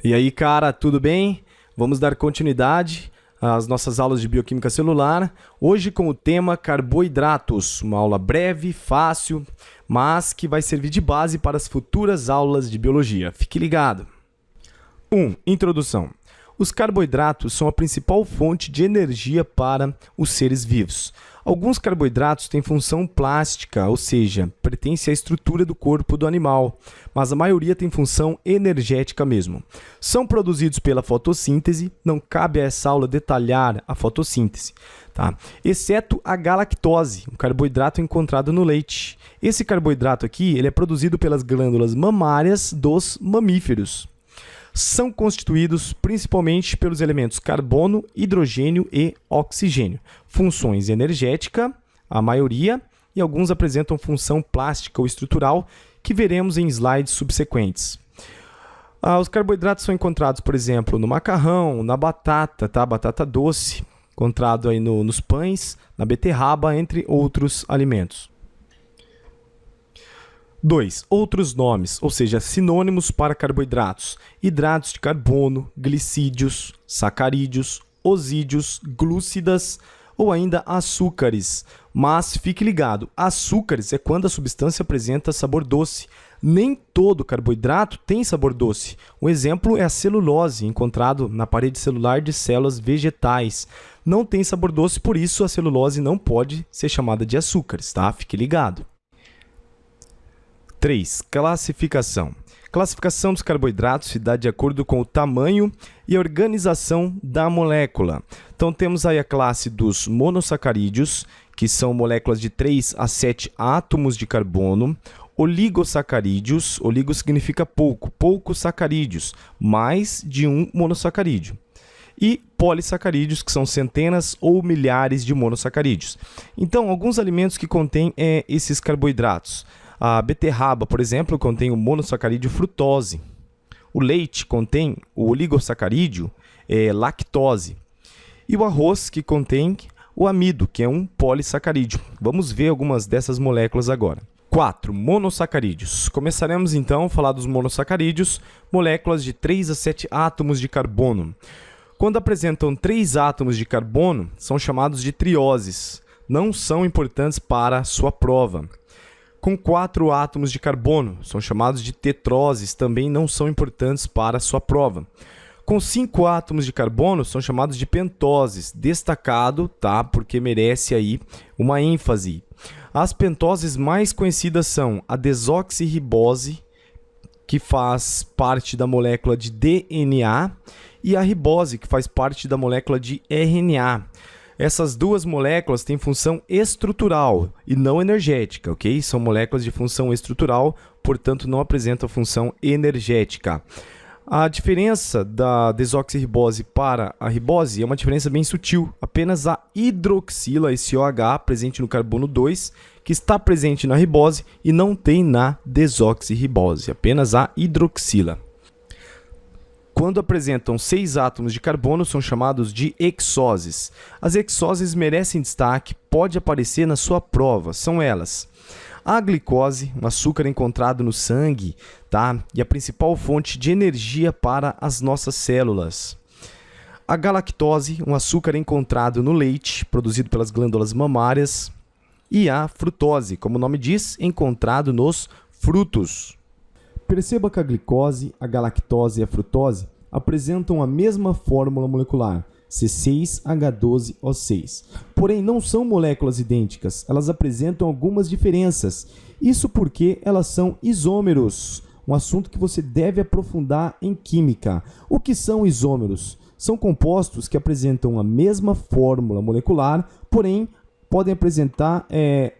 E aí, cara, tudo bem? Vamos dar continuidade às nossas aulas de bioquímica celular, hoje com o tema carboidratos, uma aula breve, fácil, mas que vai servir de base para as futuras aulas de biologia. Fique ligado! 1. Introdução. Os carboidratos são a principal fonte de energia para os seres vivos. Alguns carboidratos têm função plástica, ou seja, pertencem à estrutura do corpo do animal, mas a maioria tem função energética mesmo. São produzidos pela fotossíntese, não cabe a essa aula detalhar a fotossíntese, tá? Exceto a galactose, um carboidrato encontrado no leite. Esse carboidrato aqui ele é produzido pelas glândulas mamárias dos mamíferos. São constituídos principalmente pelos elementos carbono, hidrogênio e oxigênio. Funções energética, a maioria, e alguns apresentam função plástica ou estrutural, que veremos em slides subsequentes. Os carboidratos são encontrados, por exemplo, no macarrão, na batata, tá? Batata doce, encontrado aí nos pães, na beterraba, entre outros alimentos. 2. Outros nomes, ou seja, sinônimos para carboidratos: hidratos de carbono, glicídios, sacarídeos, osídeos, glúcidas ou ainda açúcares. Mas fique ligado, açúcares é quando a substância apresenta sabor doce. Nem todo carboidrato tem sabor doce. Um exemplo é a celulose, encontrado na parede celular de células vegetais. Não tem sabor doce, por isso a celulose não pode ser chamada de açúcares, tá? Fique ligado. 3. Classificação. Classificação dos carboidratos se dá de acordo com o tamanho e a organização da molécula. Então, temos aí a classe dos monossacarídeos, que são moléculas de 3 a 7 átomos de carbono. Oligosacarídeos, oligo significa pouco, poucos sacarídeos, mais de um monossacarídeo. E polissacarídeos, que são centenas ou milhares de monossacarídeos. Então, alguns alimentos que contêm esses carboidratos. A beterraba, por exemplo, contém o monossacarídeo frutose. O leite contém o oligosacarídeo lactose. E o arroz, que contém o amido, que é um polissacarídeo. Vamos ver algumas dessas moléculas agora. 4. Monossacarídeos. Começaremos então a falar dos monossacarídeos, moléculas de 3 a 7 átomos de carbono. Quando apresentam 3 átomos de carbono, são chamados de trioses. Não são importantes para a sua prova. Com 4 átomos de carbono, são chamados de tetroses, também não são importantes para a sua prova. Com 5 átomos de carbono, são chamados de pentoses, destacado, tá? Porque merece aí uma ênfase. As pentoses mais conhecidas são a desoxirribose, que faz parte da molécula de DNA, e a ribose, que faz parte da molécula de RNA. Essas duas moléculas têm função estrutural e não energética, ok? São moléculas de função estrutural, portanto não apresentam função energética. A diferença da desoxirribose para a ribose é uma diferença bem sutil. Apenas a hidroxila, esse OH presente no carbono 2, que está presente na ribose e não tem na desoxirribose, apenas a hidroxila. Quando apresentam 6 átomos de carbono, são chamados de hexoses. As hexoses merecem destaque, pode aparecer na sua prova. São elas: a glicose, um açúcar encontrado no sangue, tá? E a principal fonte de energia para as nossas células. A galactose, um açúcar encontrado no leite, produzido pelas glândulas mamárias. E a frutose, como o nome diz, encontrado nos frutos. Perceba que a glicose, a galactose e a frutose apresentam a mesma fórmula molecular, C6H12O6. Porém, não são moléculas idênticas, elas apresentam algumas diferenças. Isso porque elas são isômeros, um assunto que você deve aprofundar em química. O que são isômeros? São compostos que apresentam a mesma fórmula molecular, porém podem apresentar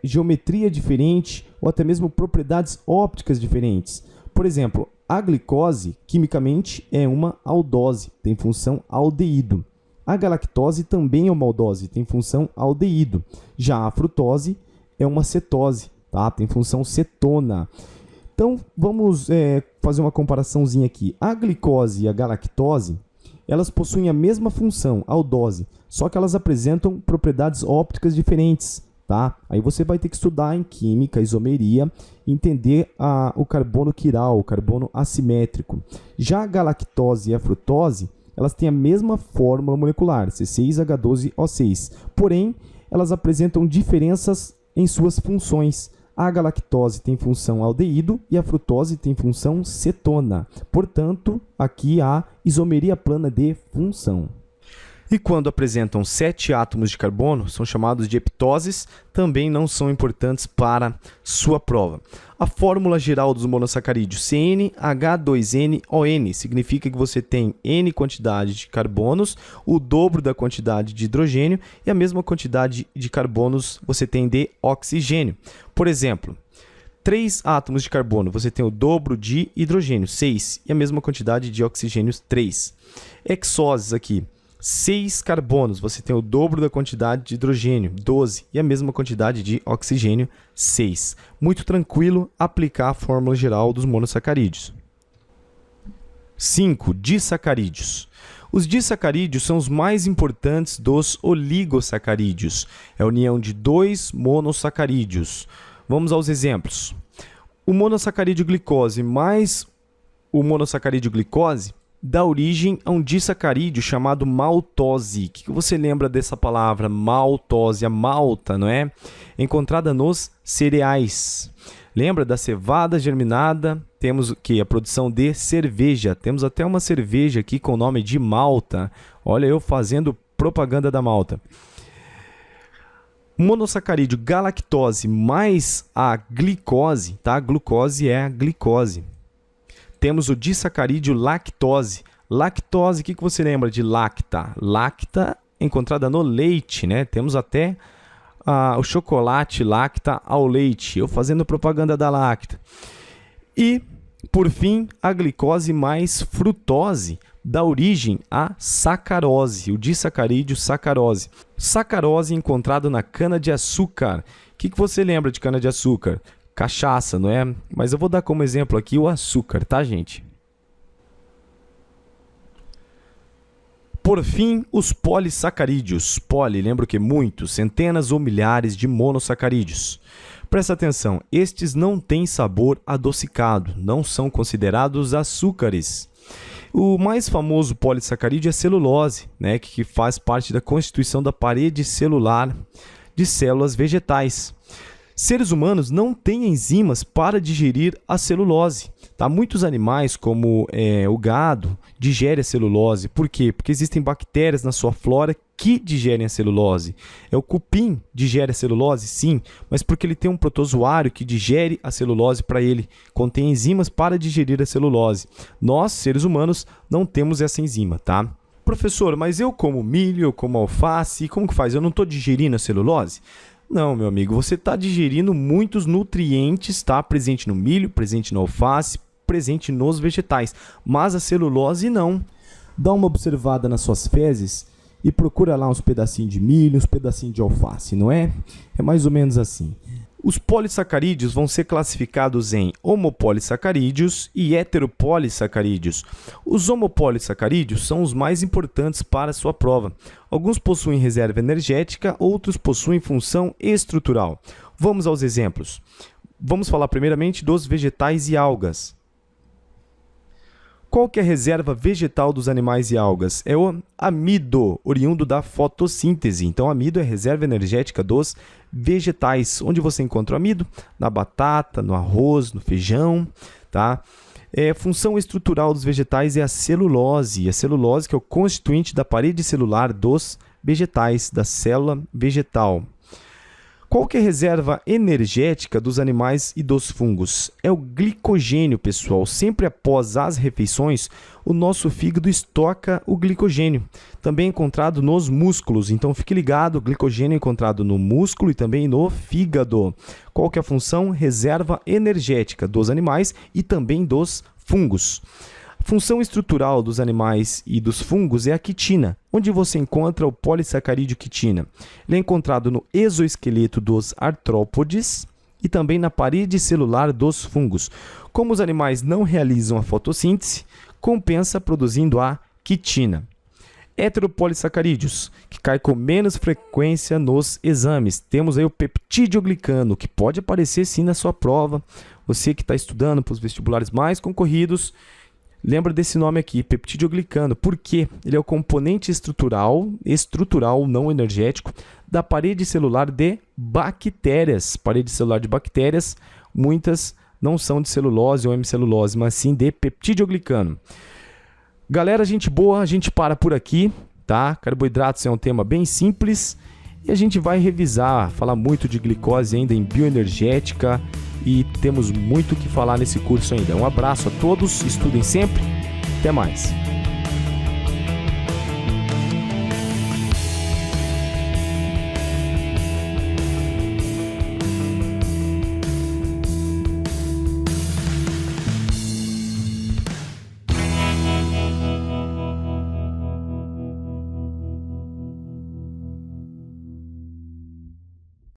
geometria diferente ou até mesmo propriedades ópticas diferentes. Por exemplo, a glicose, quimicamente, é uma aldose, tem função aldeído. A galactose também é uma aldose, tem função aldeído. Já a frutose é uma cetose, tá? Tem função cetona. Então, vamos fazer uma comparaçãozinha aqui. A glicose e a galactose, elas possuem a mesma função, aldose, só que elas apresentam propriedades ópticas diferentes. tá? Aí você vai ter que estudar em química, isomeria, entender o carbono quiral, o carbono assimétrico. Já a galactose e a frutose, elas têm a mesma fórmula molecular, C6H12O6, porém, elas apresentam diferenças em suas funções. A galactose tem função aldeído e a frutose tem função cetona. Portanto, aqui há isomeria plana de função. E quando apresentam 7 átomos de carbono, são chamados de heptoses, também não são importantes para sua prova. A fórmula geral dos monossacarídeos CnH2nOn significa que você tem N quantidade de carbonos, o dobro da quantidade de hidrogênio e a mesma quantidade de carbonos você tem de oxigênio. Por exemplo, 3 átomos de carbono, você tem o dobro de hidrogênio, 6, e a mesma quantidade de oxigênio, 3. Hexoses aqui. 6 carbonos, você tem o dobro da quantidade de hidrogênio, 12, e a mesma quantidade de oxigênio, 6. Muito tranquilo aplicar a fórmula geral dos monossacarídeos. 5. Disacarídeos. Os disacarídeos são os mais importantes dos oligosacarídeos. É a união de 2 monossacarídeos. Vamos aos exemplos. O monossacarídeo glicose mais o monossacarídeo glicose dá origem a um disacarídeo chamado maltose. O que você lembra dessa palavra maltose? A malta, não é? Encontrada nos cereais. Lembra da cevada germinada? Temos a produção de cerveja. Temos até uma cerveja aqui com o nome de malta. Olha eu fazendo propaganda da malta. O monossacarídeo galactose mais a glicose, tá? A glucose é a glicose. Temos o disacarídeo lactose. Lactose, o que você lembra de lacta? Lacta encontrada no leite, né? Temos até o chocolate lacta ao leite. Eu fazendo propaganda da lacta. E, por fim, a glicose mais frutose dá origem à sacarose, o disacarídeo sacarose. Sacarose encontrado na cana-de-açúcar. O que você lembra de cana-de-açúcar? Cachaça, não é? Mas eu vou dar como exemplo aqui o açúcar, tá, gente? Por fim, os polissacarídeos. Poli, lembra o que? Muitos, centenas ou milhares de monossacarídeos. Presta atenção, estes não têm sabor adocicado, não são considerados açúcares. O mais famoso polissacarídeo é a celulose, né, que faz parte da constituição da parede celular de células vegetais. Seres humanos não têm enzimas para digerir a celulose. Tá? Muitos animais, como o gado, digerem a celulose. Por quê? Porque existem bactérias na sua flora que digerem a celulose. O cupim digere a celulose? Sim, mas porque ele tem um protozoário que digere a celulose para ele. Contém enzimas para digerir a celulose. Nós, seres humanos, não temos essa enzima, tá? Professor, mas eu como milho, eu como alface, como que faz? Eu não estou digerindo a celulose? Não, meu amigo, você está digerindo muitos nutrientes, tá? Presente no milho, presente no alface, presente nos vegetais, mas a celulose não. Dá uma observada nas suas fezes e procura lá uns pedacinhos de milho, uns pedacinhos de alface, não é? É mais ou menos assim. Os polissacarídeos vão ser classificados em homopolissacarídeos e heteropolissacarídeos. Os homopolissacarídeos são os mais importantes para a sua prova. Alguns possuem reserva energética, outros possuem função estrutural. Vamos aos exemplos. Vamos falar primeiramente dos vegetais e algas. Qual que é a reserva vegetal dos animais e algas? É o amido, oriundo da fotossíntese. Então, amido é a reserva energética dos vegetais. Onde você encontra o amido? Na batata, no arroz, no feijão, tá? Função estrutural dos vegetais é a celulose. A celulose que é o constituinte da parede celular dos vegetais, da célula vegetal. Qual que é a reserva energética dos animais e dos fungos? É o glicogênio, pessoal. Sempre após as refeições, o nosso fígado estoca o glicogênio. Também é encontrado nos músculos. Então, fique ligado, o glicogênio é encontrado no músculo e também no fígado. Qual que é a função? Reserva energética dos animais e também dos fungos. A função estrutural dos animais e dos fungos é a quitina. Onde você encontra o polissacarídeo quitina? Ele é encontrado no exoesqueleto dos artrópodes e também na parede celular dos fungos. Como os animais não realizam a fotossíntese, compensa produzindo a quitina. heteropolissacarídeos, que cai com menos frequência nos exames. Temos aí o peptidoglicano, que pode aparecer sim na sua prova. Você que está estudando para os vestibulares mais concorridos, lembra desse nome aqui, peptidoglicano. Por quê? Ele é o componente estrutural não energético, da parede celular de bactérias. Parede celular de bactérias, muitas não são de celulose ou hemicelulose, mas sim de peptidoglicano. Galera, gente boa, a gente para por aqui, tá? Carboidratos é um tema bem simples e a gente vai revisar, falar muito de glicose ainda em bioenergética e temos muito o que falar nesse curso ainda. Um abraço a todos, estudem sempre, até mais!